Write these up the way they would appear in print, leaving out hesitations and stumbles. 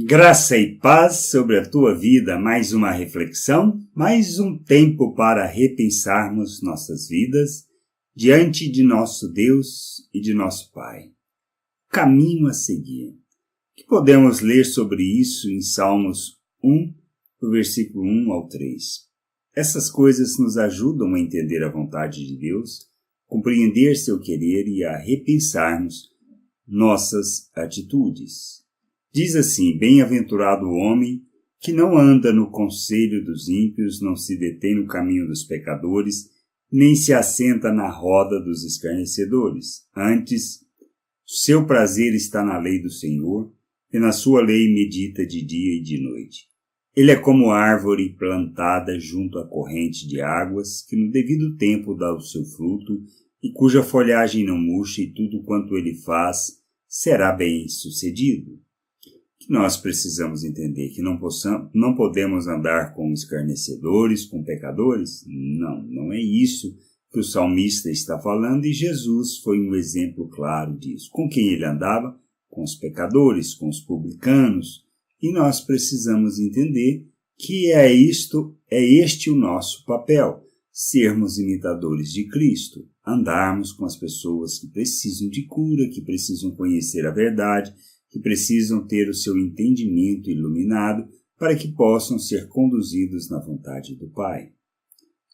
Graça e paz sobre a tua vida, mais uma reflexão, mais um tempo para repensarmos nossas vidas diante de nosso Deus e de nosso Pai. Caminho a seguir. O que podemos ler sobre isso em Salmos 1, do versículo 1 ao 3. Essas coisas nos ajudam a entender a vontade de Deus, compreender seu querer e a repensarmos nossas atitudes. Diz assim: bem-aventurado o homem que não anda no conselho dos ímpios, não se detém no caminho dos pecadores, nem se assenta na roda dos escarnecedores. Antes, seu prazer está na lei do Senhor, e na sua lei medita de dia e de noite. Ele é como árvore plantada junto à corrente de águas, que no devido tempo dá o seu fruto, e cuja folhagem não murcha, e tudo quanto ele faz será bem-sucedido. Que nós precisamos entender que não podemos andar com escarnecedores, com pecadores? Não é isso que o salmista está falando, e Jesus foi um exemplo claro disso. Com quem ele andava? Com os pecadores, com os publicanos. E nós precisamos entender que é este o nosso papel, sermos imitadores de Cristo, andarmos com as pessoas que precisam de cura, que precisam conhecer a verdade, que precisam ter o seu entendimento iluminado para que possam ser conduzidos na vontade do Pai.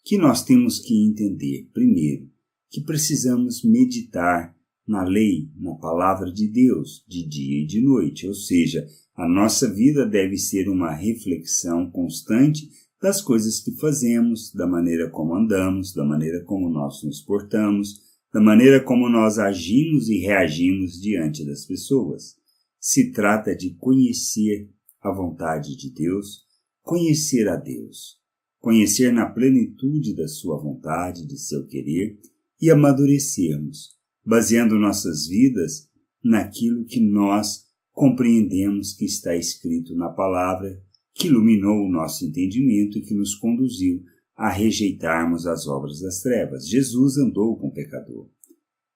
Que nós temos que entender, primeiro, que precisamos meditar na lei, na palavra de Deus, de dia e de noite, ou seja, a nossa vida deve ser uma reflexão constante das coisas que fazemos, da maneira como andamos, da maneira como nós nos portamos, da maneira como nós agimos e reagimos diante das pessoas. Se trata de conhecer a vontade de Deus, conhecer a Deus, conhecer na plenitude da sua vontade, de seu querer, e amadurecermos, baseando nossas vidas naquilo que nós compreendemos que está escrito na palavra, que iluminou o nosso entendimento e que nos conduziu a rejeitarmos as obras das trevas. Jesus andou com o pecador,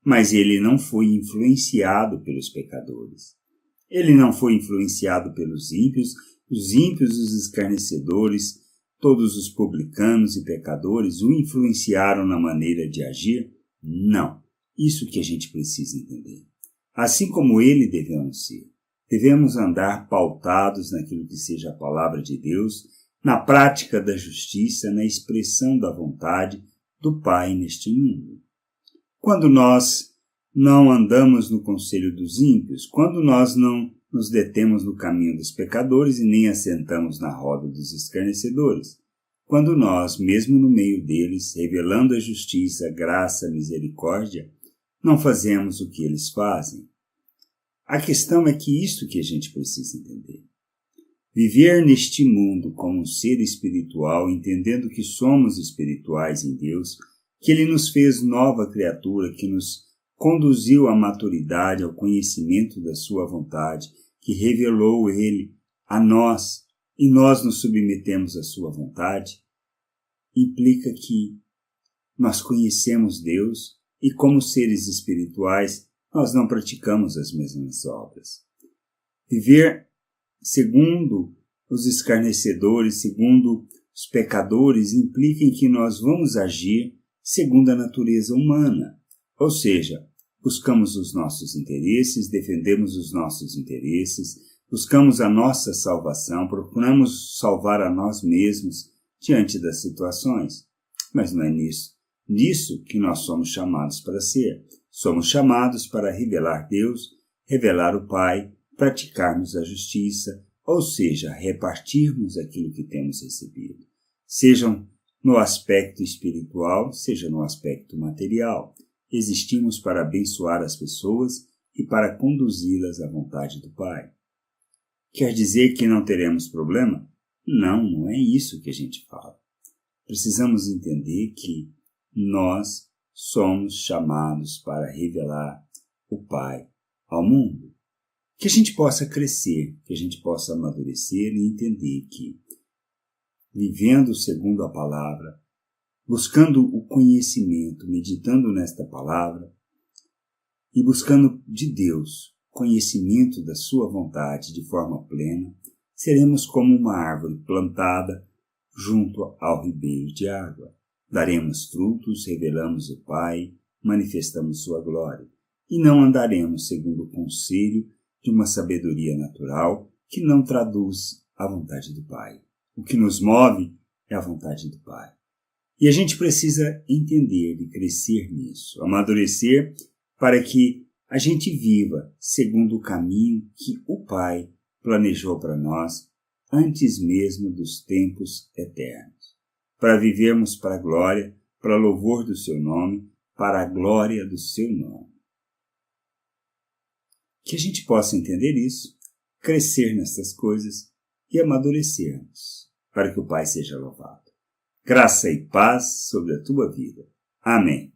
mas ele não foi influenciado pelos pecadores. Ele não foi influenciado pelos ímpios, os escarnecedores, todos os publicanos e pecadores o influenciaram na maneira de agir? Não. Isso que a gente precisa entender. Assim como ele devemos ser. Devemos andar pautados naquilo que seja a palavra de Deus, na prática da justiça, na expressão da vontade do Pai neste mundo. Quando nós não andamos no conselho dos ímpios, quando nós não nos detemos no caminho dos pecadores e nem assentamos na roda dos escarnecedores, quando nós, mesmo no meio deles, revelando a justiça, graça, misericórdia, não fazemos o que eles fazem. A questão é que isto que a gente precisa entender. Viver neste mundo como um ser espiritual, entendendo que somos espirituais em Deus, que Ele nos fez nova criatura, que nos conduziu à maturidade, ao conhecimento da sua vontade, que revelou Ele a nós, e nós nos submetemos à sua vontade, implica que nós conhecemos Deus e, como seres espirituais, nós não praticamos as mesmas obras. Viver segundo os escarnecedores, segundo os pecadores, implica em que nós vamos agir segundo a natureza humana, ou seja, buscamos os nossos interesses, defendemos os nossos interesses, buscamos a nossa salvação, procuramos salvar a nós mesmos diante das situações. Mas não é nisso que nós somos chamados para ser. Somos chamados para revelar Deus, revelar o Pai, praticarmos a justiça, ou seja, repartirmos aquilo que temos recebido, sejam no aspecto espiritual, seja no aspecto material. Existimos para abençoar as pessoas e para conduzi-las à vontade do Pai. Quer dizer que não teremos problema? Não é isso que a gente fala. Precisamos entender que nós somos chamados para revelar o Pai ao mundo. Que a gente possa crescer, que a gente possa amadurecer e entender que, vivendo segundo a palavra, buscando o conhecimento, meditando nesta palavra e buscando de Deus conhecimento da sua vontade de forma plena, seremos como uma árvore plantada junto ao ribeiro de água. Daremos frutos, revelamos o Pai, manifestamos sua glória, e não andaremos segundo o conselho de uma sabedoria natural que não traduz a vontade do Pai. O que nos move é a vontade do Pai. E a gente precisa entender e crescer nisso, amadurecer para que a gente viva segundo o caminho que o Pai planejou para nós antes mesmo dos tempos eternos, para vivermos para a glória, para louvor do seu nome, para a glória do seu nome. Que a gente possa entender isso, crescer nessas coisas e amadurecermos, para que o Pai seja louvado. Graça e paz sobre a tua vida. Amém.